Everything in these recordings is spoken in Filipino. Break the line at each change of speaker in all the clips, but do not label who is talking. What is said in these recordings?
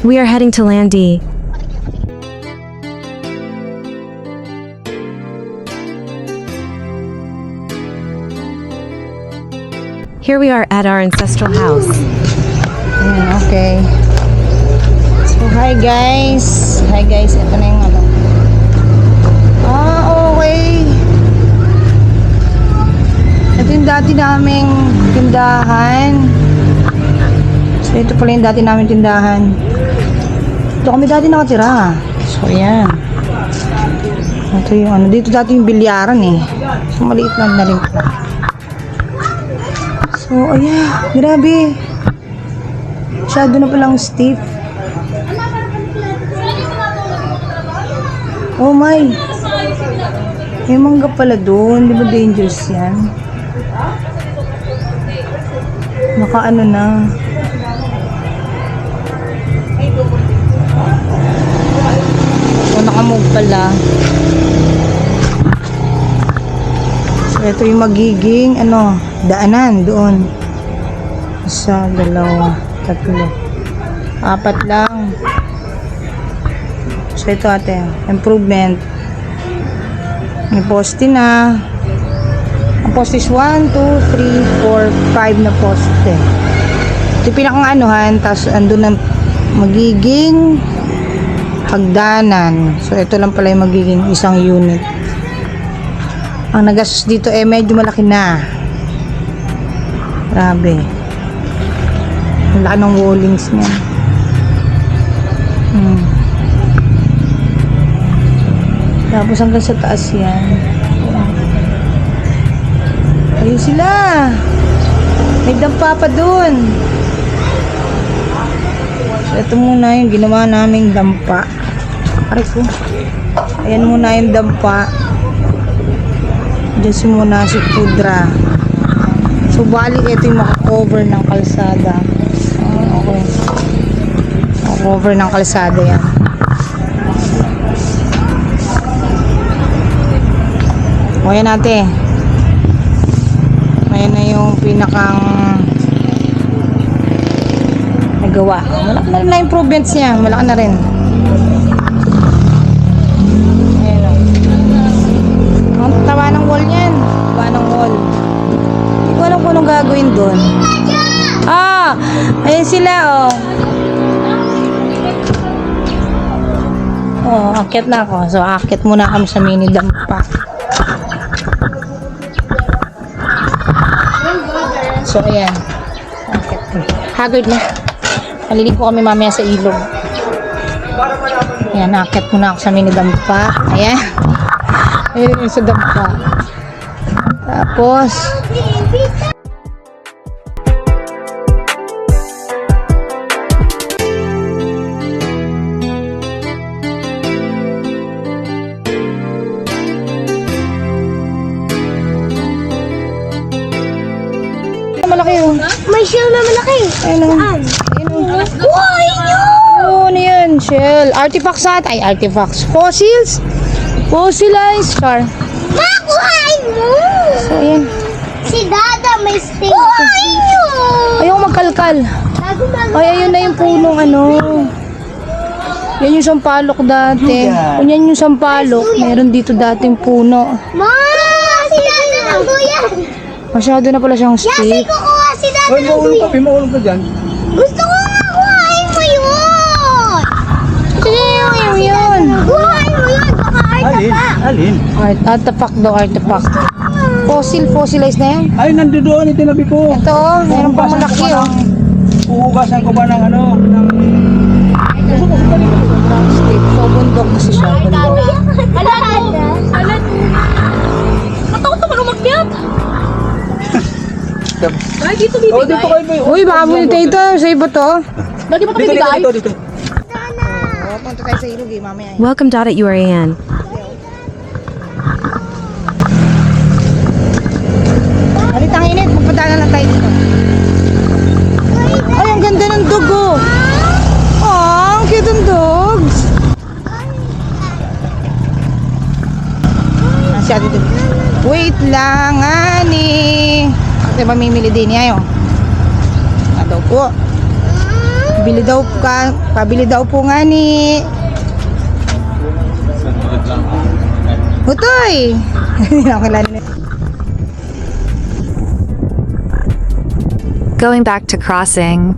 We are heading to Landy. Here we are at our ancestral house.
Ayan, okay. So, hi guys. Hi guys, ito na yung ano. Okay. Ito yung dati naming tindahan. So, ito pala yung dati naming tindahan. Ito kami dati nakatira. So, ayan. Ito yung ano. Dito dati yung bilyaran eh. So, maliit lang na rin. So, ayan. Grabe. Masyado na palang stiff. Oh my. May mangga pala doon. Di ba dangerous yan? Naka ano na. So, nakamove pala. So, ito yung magiging ano, daanan doon. Isa, dalawa, tatlo. Apat lang. So, ito ate. Improvement. May poste na. Ang poste is 1, 2, 3, 4, 5 na poste. Ito yung pinakang-anuhan. Tapos, andun na magiging hagdanan. So, ito lang pala yung magiging isang unit. Ang nagastos dito medyo malaki na. Grabe. Ang laki ng wallings niya. Tapos hanggang sa taas yan. Ayun sila. May dampa pa dun. So, ito muna yung ginawa naming dampa. Aray ko. Ayan muna yung dampa. Diyan muna si Pudra. So, bali ito yung makakover ng kalsada. Okay. Makakover ng kalsada yan. O, yan natin. Ayan na yung pinakang nagawa. Malaki na rin na improvements niya. Malaki na rin. Ang tawa ng wall niyan. Tawa ng wall. Hindi ko alam kung anong gagawin doon. Ayan sila, oh. Oh, akyat na ako. So, akyat muna kami sa mini dampa. So, ayan. Akyat ko. Haggard na. Malilig po kami mamaya sa ilog. Ayan, akyat muna ako sa mini dampa. Ayan. Ayan yung sa dampa. Tapos, malaki yun.
May shell na malaki.
Ayun o.
Saan?
Wow, ano yan? Shell. Artifacts at ay artifacts. Fossils. Fossilized car.
Makuhain mo!
So, ayan.
Si Dada may stain. Kuhain mo!
Ayaw magkalkal. Ay, ayun na yung punong ano. Yan yung sampalok dati. Kung yan yung sampalok, meron dito dating puno.
Ma! Si Dada ng duyan!
Masyado na pala siyang
Yasi,
stiff.
kukuha si Dada
Hoy,
ng
maulog
duyan.
ka, maulog ka dyan.
Gusto ko nga kuhain mo yun!
Sige, yun.
Kuhain mo yun! Baka
Alin?
artapak!
Alin?
Artifact daw, artifact. Fossilized na yan.
Ay, nandoon, itinabi ko.
Ito, meron pang malaki oh.
Uugasan ko ba ng ano? Ng...
Stiff. So, bundok kasi siya. Bundok.
Alat mo! Alat mo!
Matakot naman umakyat. Ay, dito
Oh,
bibigay.
dito kayo may...
Uy, baka bunita ito. Sa iba to.
Lagi mo ito
Dito,
bibigay.
dito.
Oh, punta tayo sa ilog eh, mamaya.
Welcome at URAN.
Halitang init, magpadala na tayo dito. Ay, ang ganda ng dugo. Oh, ang cute ng dogs. Si ate dito. Wait lang, ani. Kasi mamimili din niya yun. Daw po. Pabili daw po nga ni Hutoy.
Going back to crossing.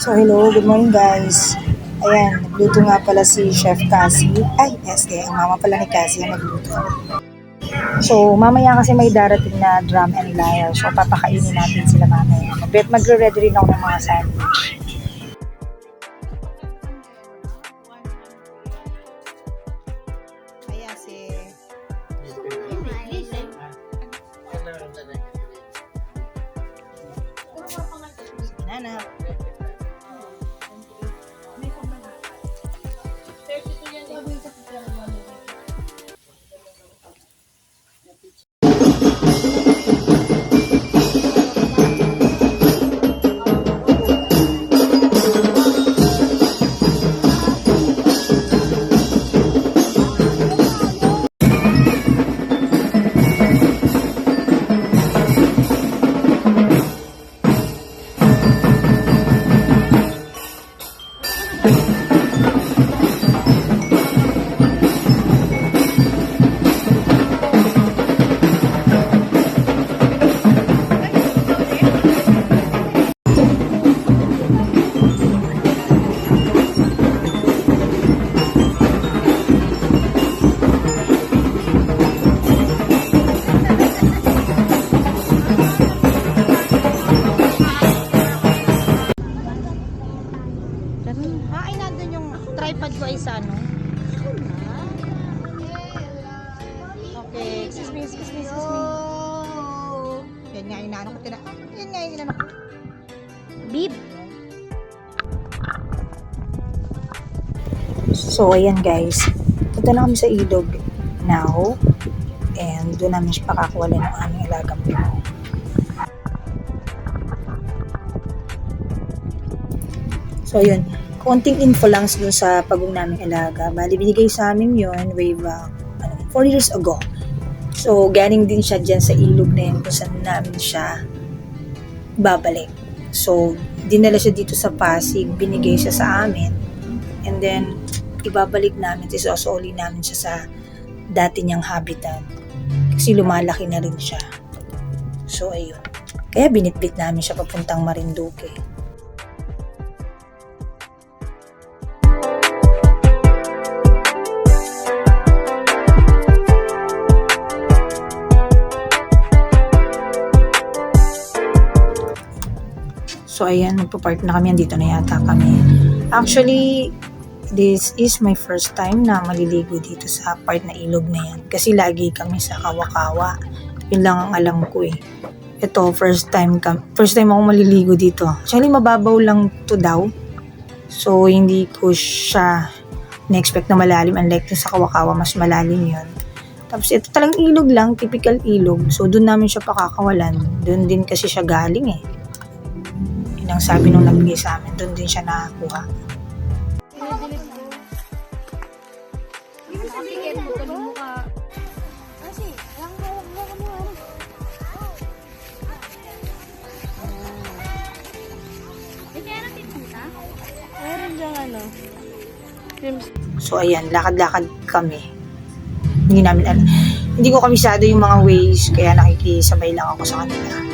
So, hello, good morning guys. Ayan, nagluto nga pala si Chef Cassie. Ay, ang mama pala ni Cassie ang nagluto. So, mamaya kasi may darating na drum and lyre. So, papakainin natin sila mamaya. Magre-ready rin ako ng mga sandwich. Ayan si... Nana. Ay, nandun yung tripod ko ay sa ano? Okay, excuse me. Yan nga, inaano ko. Yan nga, inaano ko. Beep. So, ayan guys. Punta na kami sa ilog now. And doon namin siya pakakuwalan ng aming alagang pino. So, yun. Konting info lang dun sa pagong naming alaga. Bali, binigay sa amin yun way back 4 years ago. So, galing din siya dyan sa ilog na yun kung saan namin siya babalik. So, dinala siya dito sa Pasig. Binigay siya sa amin. And then, ibabalik namin. Isosoli namin siya sa dati niyang habitat. Kasi lumalaki na rin siya. So, ayun. Kaya binitbit namin siya papuntang Marinduque. So, ayan, magpa-park na kami. Andito na yata kami. Actually, this is my first time na maliligo dito sa part na ilog na yan. Kasi lagi kami sa Kawa-Kawa. Yun lang ang alam ko eh. Ito, first time ako maliligo dito. Actually, mababaw lang to daw. So, hindi ko siya na-expect na malalim. Unlike sa Kawa-Kawa, mas malalim yun. Tapos, ito talagang ilog lang. Typical ilog. So, doon namin siya pakakawalan. Doon din kasi siya galing eh. Ang sabi nung nagbigay sa amin, doon din siya nakakuha. So, ayan, lakad-lakad kami. Hindi ko kabisado yung mga ways, kaya nakikisabay lang ako sa kanila.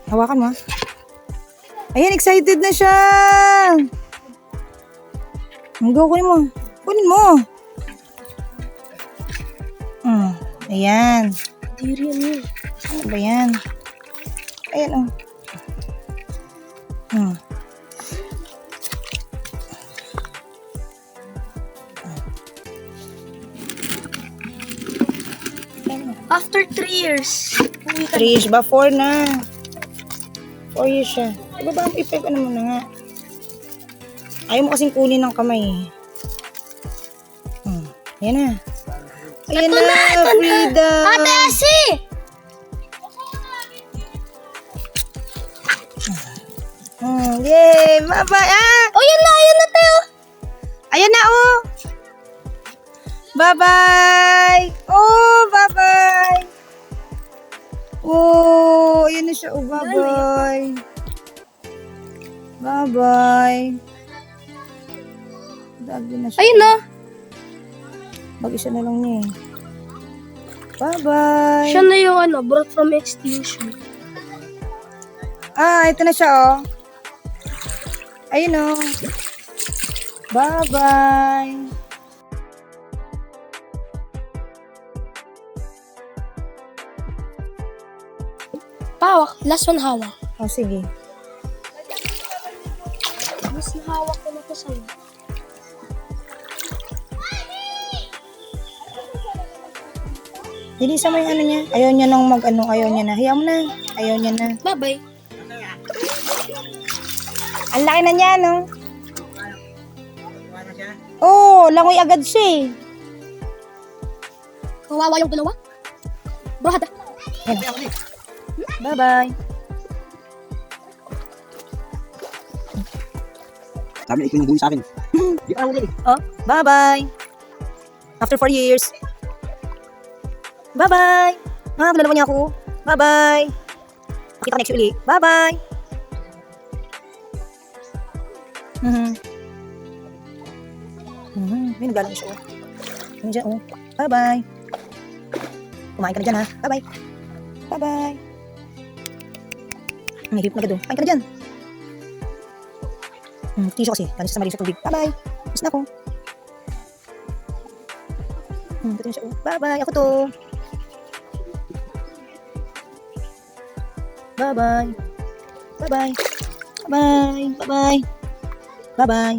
Hawakan mo. Ayan, excited na siya. Go, kunin mo. Kunin mo. Ayan. Ano ba yan? Ayan, oh.
After 3 years.
3 years ba? 4 na. 4 years siya. Ibaba, ipeg, ano mo na nga. Ayaw mo kasing kunin ng kamay. Ayan na. Ayan na, Frida.
Ate Asi!
Yay! Bye-bye!
Oh, yan na tayo.
Ayan na, oh! Bye-bye! Oh, bye-bye! Oh, ayan na siya. Oh, bye-bye. Bye-bye. Dagi na siya.
Ayun na.
Mag-isa na lang niya eh. Bye-bye.
Siya na yung brought from extinction.
Ah, ito na siya oh. Ayun oh. Bye-bye.
Pawak. Last one hawak.
Oh, sige.
Mas nahawak ko na to sa'yo.
Linisan mo yung ano niya. Ayaw niya nang ayaw niya na. Hayaan mo na. Ayaw niya na.
Bye-bye.
Ang laki na niya, no? Oo, langoy agad siya eh.
Kawawa yung dalawa. Brad.
Bye-bye.
Sabi ikaw yung huli sa akin. Di ka huli.
Oh, bye-bye. After 4 years. Bye-bye. Ah, kilala mo niya ako. Bye-bye. Kita next ulit. Bye-bye. May naglalang siya. Ano dyan, oh. Bye-bye. Kumain ka na dyan, ha? Bye-bye. Bye-bye. Nahihip na gado. Kain ka na dyan. Tiso kasi. Galing siya sa mali sa tubig. Bye-bye. Tapos na ako. Ito na siya, oh. Bye-bye. Ako to. Bye-bye. Bye-bye. Bye-bye. Bye-bye. Bye-bye.